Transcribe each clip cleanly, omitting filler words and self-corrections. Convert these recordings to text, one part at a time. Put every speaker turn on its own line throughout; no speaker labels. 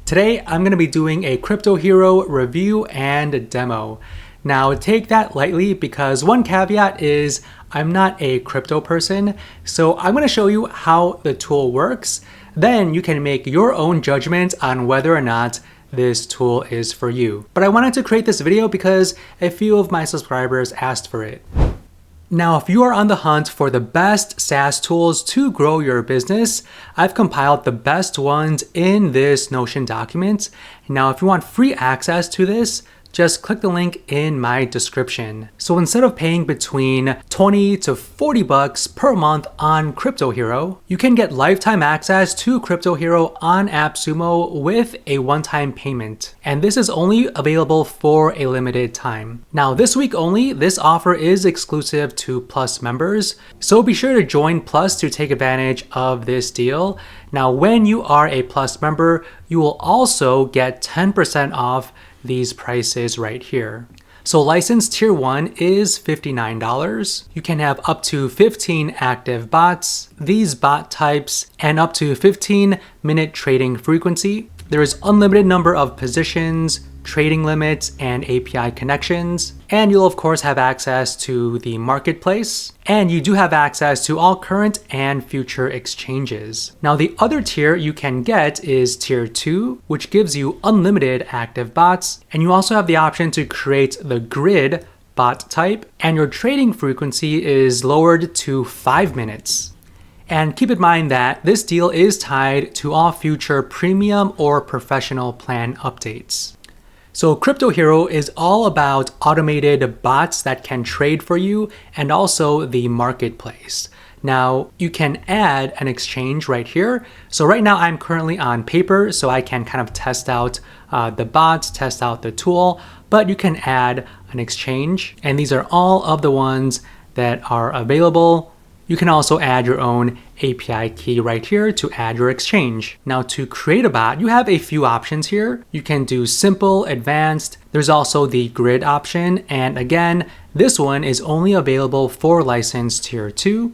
Today, I'm going to be doing a CryptoHero review and demo. Now, take that lightly because one caveat is I'm not a crypto person, so I'm going to show you how the tool works. Then you can make your own judgment on whether or not this tool is for you. But I wanted to create this video because a few of my subscribers asked for it. Now, if you are on the hunt for the best SaaS tools to grow your business, I've compiled the best ones in this Notion document. Now, if you want free access to this, just click the link in my description. So instead of paying between 20 to 40 bucks per month on CryptoHero, you can get lifetime access to CryptoHero on AppSumo with a one-time payment. And this is only available for a limited time. Now, this week only, this offer is exclusive to Plus members. So be sure to join Plus to take advantage of this deal. Now, when you are a Plus member, you will also get 10% off these prices right here. So license tier 1 is $59. You can have up to 15 active bots, these bot types, and up to 15-minute trading frequency. There is unlimited number of positions, trading limits, and API connections. And you'll of course have access to the marketplace. And you do have access to all current and future exchanges. Now the other tier you can get is tier 2, which gives you unlimited active bots. And you also have the option to create the grid bot type. And your trading frequency is lowered to 5 minutes. And keep in mind that this deal is tied to all future premium or professional plan updates. So CryptoHero is all about automated bots that can trade for you and also the marketplace. Now, you can add an exchange right here. So right now I'm currently on paper, so I can kind of test out the bots, test out the tool, but you can add an exchange. And these are all of the ones that are available. You can also add your own API key right here to add your exchange. Now to create a bot, you have a few options here. You can do simple, advanced. There's also the grid option. And again, this one is only available for license tier 2.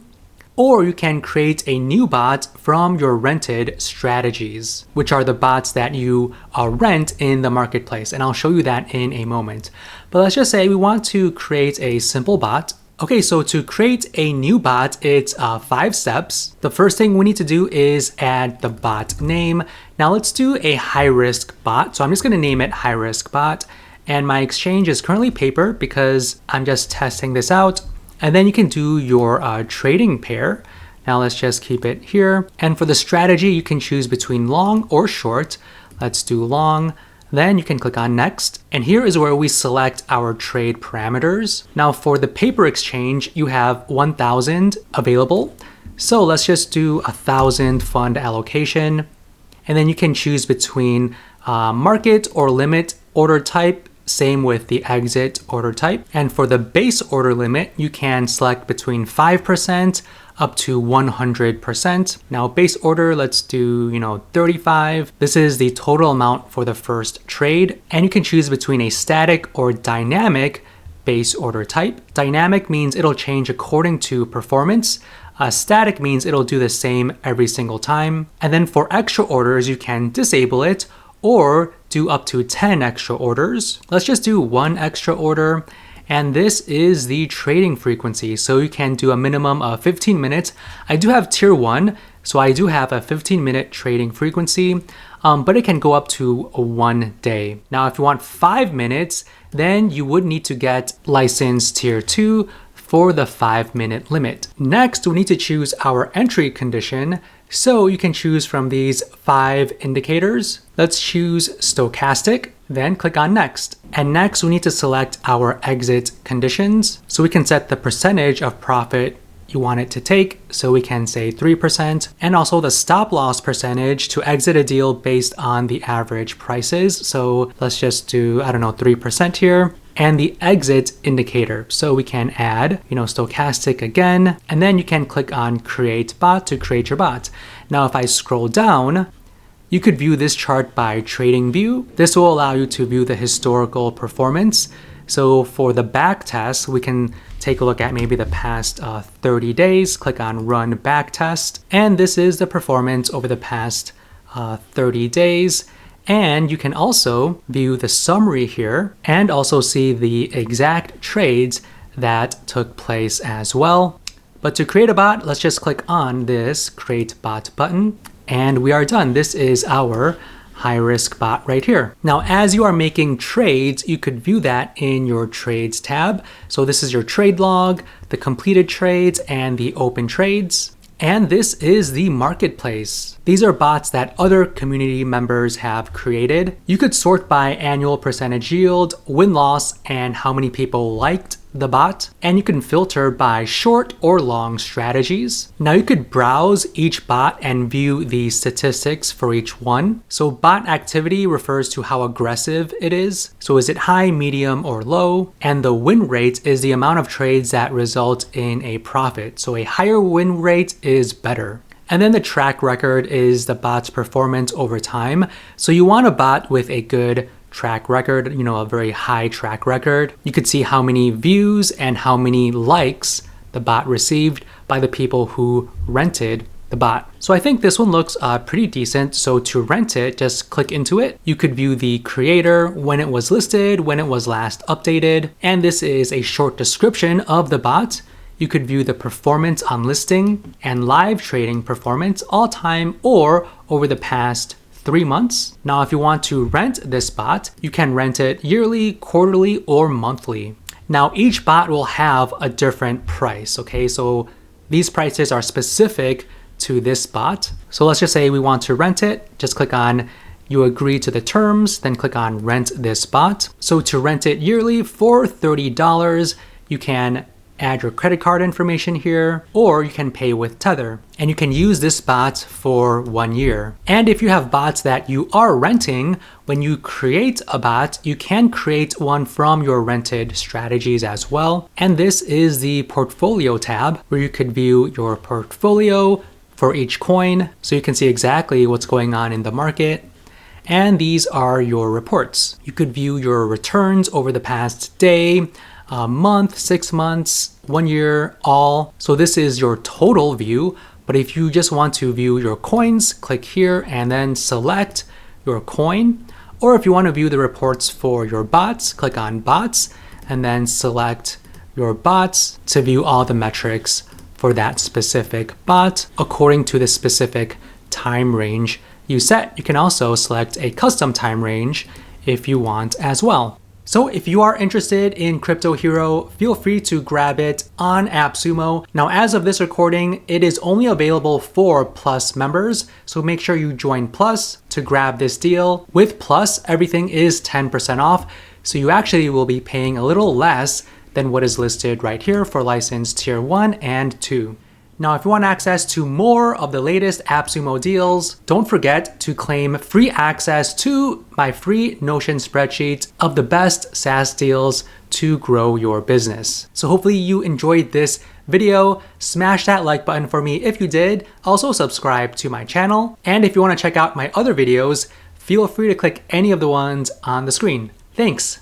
Or you can create a new bot from your rented strategies, which are the bots that you rent in the marketplace. And I'll show you that in a moment. But let's just say we want to create a simple bot. Okay, so to create a new bot, it's 5 steps. The first thing we need to do is add the bot name. Now let's do a high-risk bot. So I'm just gonna name it high-risk bot. And my exchange is currently paper because I'm just testing this out. And then you can do your trading pair. Now let's just keep it here. And for the strategy, you can choose between long or short. Let's do long. Then you can click on next. And here is where we select our trade parameters. Now for the paper exchange, you have 1,000 available. So let's just do 1,000 fund allocation. And then you can choose between market or limit order type. Same with the exit order type. And for the base order limit, you can select between 5% up to 100%. Now base order, let's do, 35. This is the total amount for the first trade. And you can choose between a static or dynamic base order type. Dynamic means it'll change according to performance. Static means it'll do the same every single time. And then for extra orders, you can disable it or do up to 10 extra orders. Let's just do 1 extra order. And this is the trading frequency. So you can do a minimum of 15 minutes. I do have tier 1, so I do have a 15-minute trading frequency, but it can go up to 1 day. Now, if you want 5 minutes, then you would need to get license tier 2 for the 5-minute limit. Next, we need to choose our entry condition. So you can choose from these 5 indicators. Let's choose stochastic, then click on next. And next we need to select our exit conditions. So we can set the percentage of profit you want it to take. So we can say 3% and also the stop loss percentage to exit a deal based on the average prices. So let's just do, 3% here. And the exit indicator. So we can add, stochastic again, and then you can click on create bot to create your bot. Now, if I scroll down, you could view this chart by trading view. This will allow you to view the historical performance. So for the back test, we can take a look at maybe the past 30 days, click on run back test. And this is the performance over the past 30 days. And you can also view the summary here and also see the exact trades that took place as well. But to create a bot, let's just click on this Create Bot button, and we are done. This is our high-risk bot right here. Now, as you are making trades, you could view that in your Trades tab. So this is your trade log, the completed trades, and the open trades. And this is the marketplace. These are bots that other community members have created. You could sort by annual percentage yield, win-loss, and how many people liked the bot. And you can filter by short or long strategies. Now you could browse each bot and view the statistics for each one. So bot activity refers to how aggressive it is. So is it high, medium, or low? And the win rate is the amount of trades that result in a profit. So a higher win rate is better. And then the track record is the bot's performance over time. So you want a bot with a good track record, a very high track record. You could see how many views and how many likes the bot received by the people who rented the bot. So I think this one looks pretty decent. So to rent it, just click into it. You could view the creator, when it was listed, when it was last updated. And this is a short description of the bot. You could view the performance on listing and live trading performance all time or over the past 3 months. Now, if you want to rent this bot, you can rent it yearly, quarterly, or monthly. Now, each bot will have a different price, okay? So these prices are specific to this bot. So let's just say we want to rent it. Just click on you agree to the terms, then click on rent this bot. So to rent it yearly for $30, you can add your credit card information here, or you can pay with Tether. And you can use this bot for 1 year. And if you have bots that you are renting, when you create a bot, you can create one from your rented strategies as well. And this is the portfolio tab where you could view your portfolio for each coin. So you can see exactly what's going on in the market. And these are your reports. You could view your returns over the past day, a month, 6 months, 1 year, all. So this is your total view. But if you just want to view your coins, click here and then select your coin. Or if you want to view the reports for your bots, click on bots and then select your bots to view all the metrics for that specific bot according to the specific time range you set. You can also select a custom time range if you want as well. So if you are interested in CryptoHero, feel free to grab it on AppSumo. Now, as of this recording, it is only available for Plus members. So make sure you join Plus to grab this deal. With Plus, everything is 10% off. So you actually will be paying a little less than what is listed right here for license tier 1 and 2. Now, if you want access to more of the latest AppSumo deals, don't forget to claim free access to my free Notion spreadsheet of the best SaaS deals to grow your business. So hopefully you enjoyed this video. Smash that like button for me if you did. Also subscribe to my channel. And if you want to check out my other videos, feel free to click any of the ones on the screen. Thanks.